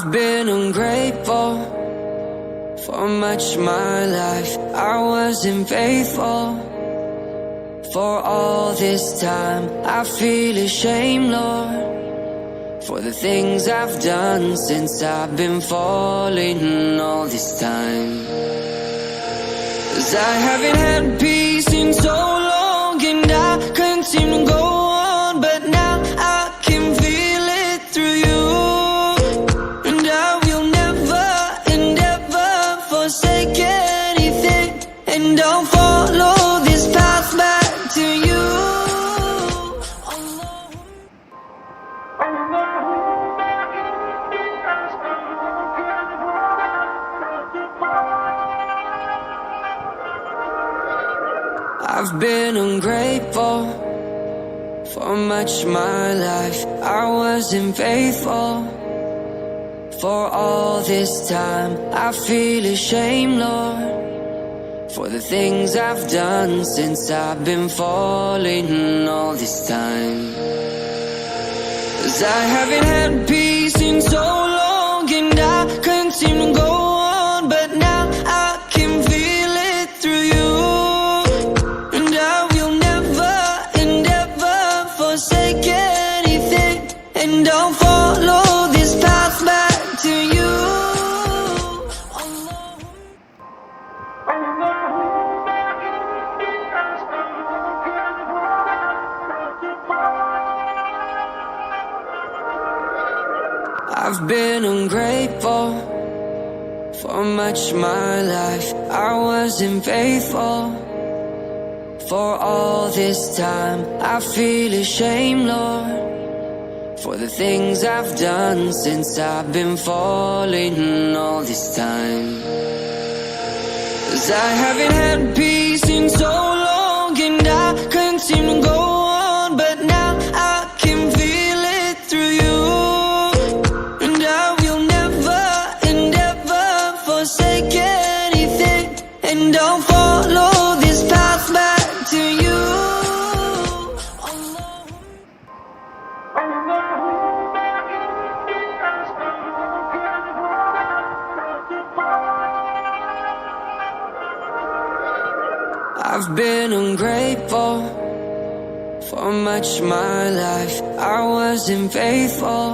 I've been ungrateful for much my life. I wasn't faithful for all this time. I feel ashamed, Lord, for the things I've done since I've been falling all this time. 'Cause I haven't had peace in so long, and I couldn't seem to go on, but now I can feel it through you. And I will never and ever forsake anything, and I'll follow this path back to you. I've been ungrateful for much my life. I wasn't faithful for all this time. I feel ashamed, Lord, for the things I've done since I've been falling all this time. 'Cause I haven't had peace in so long, and I couldn't seem to go on, but now I can feel it through you. And I'll follow this path back to you. I've been ungrateful for much my life. I wasn't faithful for all this time. I feel ashamed, Lord, for the things I've done since I've been falling all this time. 'Cause I haven't had peace in so long, and I couldn't seem to go on, but now I can feel it through you. And I will never and ever forsake anything, and I'll follow this path back to you. I've been ungrateful for much my life. I wasn't faithful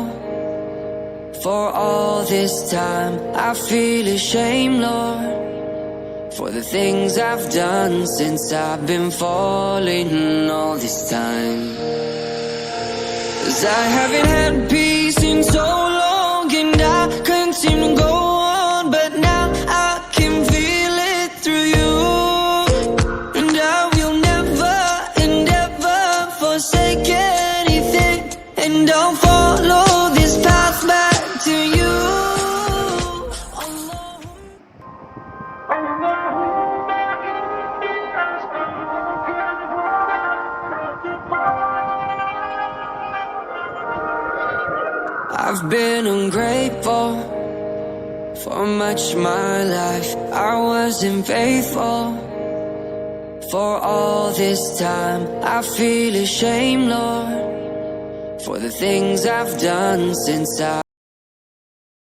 for all this time. I feel ashamed, Lord, for the things I've done since I've been falling all this time. 'Cause I haven't had peace in so long, and I couldn't seem to go on, but now I can feel it through you. Forsake anything, and I'll follow this path back to you. I've been ungrateful for much my life. I wasn't faithful for all this time. I feel ashamed, Lord, for the things I've done since